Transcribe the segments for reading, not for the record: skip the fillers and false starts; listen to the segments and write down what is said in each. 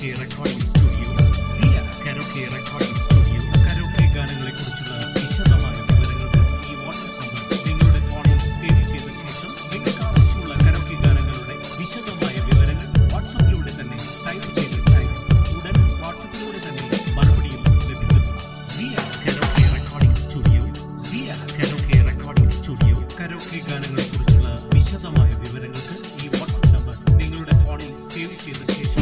Karaoke recording studio, സിയ karaoke recording studio. Karaoke ഗാനങ്ങളെക്കുറിച്ചുള്ള വിശദമായ വിവരങ്ങൾക്ക് ഈ വാട്സ്ആപ്പ് നമ്പർ നിങ്ങളുടെ ഫോണിൽ സേവ് ചെയ്ത ശേഷം നിങ്ങൾക്ക് ആവശ്യമുള്ള കരോക്കെ ഗാനങ്ങളുടെ വിശദമായ വിവരങ്ങൾ വാട്സ്ആപ്പിലൂടെ തന്നെ ടൈപ്പ് ചെയ്ത് ഉടൻ വാട്സ്ആപ്പിലൂടെ തന്നെ മറുപടിയും ലഭിക്കുന്നു. സിയ കരോക്കെ റെക്കോർഡിംഗ് സ്റ്റുഡിയോ, സിയ കരോക്കെ റെക്കോർഡിംഗ് സ്റ്റുഡിയോ. കരോക്കെ ഗാനങ്ങളെക്കുറിച്ചുള്ള വിശദമായ വിവരങ്ങൾക്ക് ഈ വാട്സ്ആപ്പ് നമ്പർ നിങ്ങളുടെ ഫോണിൽ സേവ് ചെയ്ത ശേഷം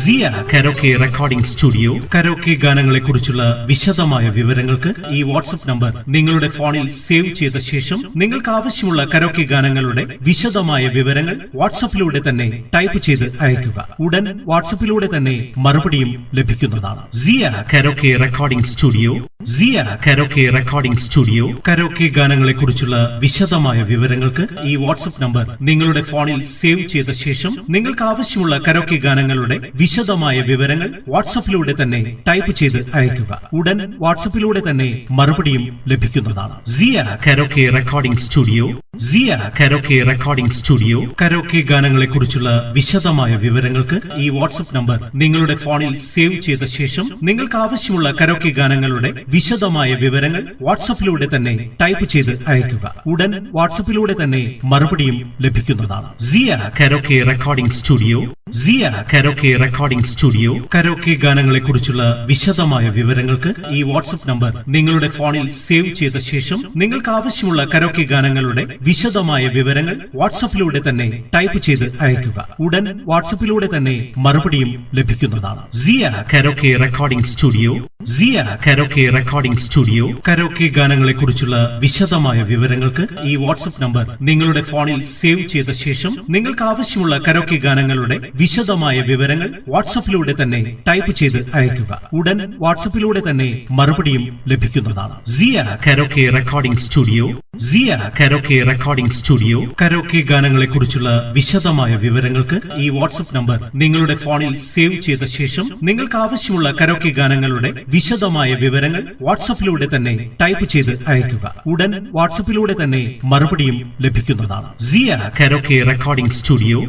സിയ കരോക്കെ റെക്കോർഡിംഗ് സ്റ്റുഡിയോ. കരോക്കെ ഗാനങ്ങളെക്കുറിച്ചുള്ള വിശദമായ വിവരങ്ങൾക്ക് ഈ വാട്സ്ആപ്പ് നമ്പർ നിങ്ങളുടെ ഫോണിൽ സേവ് ചെയ്ത ശേഷം നിങ്ങൾക്ക് ആവശ്യമുള്ള കരോക്കെ ഗാനങ്ങളുടെ വിശദമായ വിവരങ്ങൾ വാട്സ്ആപ്പിലൂടെ തന്നെ ടൈപ്പ് ചെയ്ത് അയയ്ക്കുക. ഉടൻ വാട്സ്ആപ്പിലൂടെ തന്നെ മറുപടിയും ലഭിക്കുന്നതാണ്. സിയ കരോക്കെ റെക്കോർഡിംഗ് സ്റ്റുഡിയോ, സിയ കരോക്കെ റെക്കോർഡിംഗ് സ്റ്റുഡിയോ. കരോക്കെ ഗാനങ്ങളെക്കുറിച്ചുള്ള വിശദമായ വിവരങ്ങൾക്ക് ഈ വാട്സ്ആപ്പ് നമ്പർ നിങ്ങളുടെ ഫോണിൽ സേവ് ചെയ്ത ശേഷം നിങ്ങൾക്ക് ആവശ്യമുള്ള കരോക്കെ ഗാനങ്ങളുടെ വിശദമായ വിവരങ്ങൾ വാട്സ്ആപ്പിലൂടെ തന്നെ ടൈപ്പ് ചെയ്ത് അയയ്ക്കുക. ഉടൻ വാട്സ്ആപ്പിലൂടെ തന്നെ മറുപടിയും ലഭിക്കുന്നതാണ്. സിയ കരോക്കെ റെക്കോർഡിംഗ് സ്റ്റുഡിയോ, സിയ കരോക്കെ റെക്കോർഡിംഗ് സ്റ്റുഡിയോ. കരോക്കെ ഗാനങ്ങളെക്കുറിച്ചുള്ള വിശദമായ വിവരങ്ങൾക്ക് ഈ വാട്സ്ആപ്പ് നമ്പർ നിങ്ങളുടെ ഫോണിൽ സേവ് ചെയ്ത ശേഷം നിങ്ങൾക്ക് ആവശ്യമുള്ള കരോക്കെ ഗാനങ്ങളുടെ വിശദമായ വിവരങ്ങൾ വാട്സ്ആപ്പിലൂടെ തന്നെ ടൈപ്പ് ചെയ്ത് അയയ്ക്കുക. ഉടൻ വാട്സ്ആപ്പിലൂടെ തന്നെ മറുപടിയും ലഭിക്കുന്നതാണ്. സിയ കരോക്കെ റെക്കോർഡിംഗ് സ്റ്റുഡിയോ, സിയ കരോക്കെ റെക്കോർഡിംഗ് സ്റ്റുഡിയോ. കരോക്കെ ഗാനങ്ങളെക്കുറിച്ചുള്ള വിശദമായ വിവരങ്ങൾക്ക് ഈ വാട്സ്ആപ്പ് നമ്പർ നിങ്ങളുടെ ഫോണിൽ സേവ് ചെയ്ത ശേഷം നിങ്ങൾക്ക് ആവശ്യമുള്ള കരോക്കെ ഗാനങ്ങളുടെ വിശദമായ വിവരങ്ങൾ വാട്സ്ആപ്പിലൂടെ തന്നെ ടൈപ്പ് ചെയ്ത് അയയ്ക്കുക. ഉടൻ വാട്സ്ആപ്പിലൂടെ തന്നെ മറുപടിയും ലഭിക്കുന്നതാണ്. സിയ കരോക്കെ റെക്കോർഡിംഗ് സ്റ്റുഡിയോ, സിയ കരോക്കെ റെക്കോർഡിംഗ് സ്റ്റുഡിയോ. കരോക്കെ ഗാനങ്ങളെക്കുറിച്ചുള്ള വിശദമായ വിവരങ്ങൾക്ക് ഈ വാട്സ്ആപ്പ് നമ്പർ നിങ്ങളുടെ ഫോണിൽ സേവ് ചെയ്ത ശേഷം നിങ്ങൾക്ക് ആവശ്യമുള്ള കരോക്കെ ഗാനങ്ങളുടെ വിശദമായ വിവരങ്ങൾ വാട്സ്ആപ്പിലൂടെ തന്നെ ടൈപ്പ് ചെയ്ത് അയയ്ക്കുക. ഉടൻ വാട്സ്ആപ്പിലൂടെ തന്നെ മറുപടിയും ലഭിക്കുന്നതാണ്. സിയ കരോക്കെ റെക്കോർഡിംഗ് സ്റ്റുഡിയോ, സിയ കരോക്കെ റെക്കോർഡിംഗ് സ്റ്റുഡിയോ. കരോക്കെ ഗാനങ്ങളെക്കുറിച്ചുള്ള വിശദമായ വിവരങ്ങൾക്ക് ഈ വാട്സ്ആപ്പ് നമ്പർ നിങ്ങളുടെ ഫോണിൽ സേവ് ചെയ്ത ശേഷം നിങ്ങൾക്ക് ആവശ്യമുള്ള കരോക്കെ ഗാനങ്ങളുടെ വിശദമായ വിവരങ്ങൾ വാട്സ്ആപ്പിലൂടെ തന്നെ ടൈപ്പ് ചെയ്ത് അയയ്ക്കുക. ഉടൻ വാട്സ്ആപ്പിലൂടെ തന്നെ മറുപടിയും ലഭിക്കുന്നതാണ്. സിയ കരോക്കെ റെക്കോർഡിംഗ് സ്റ്റുഡിയോ,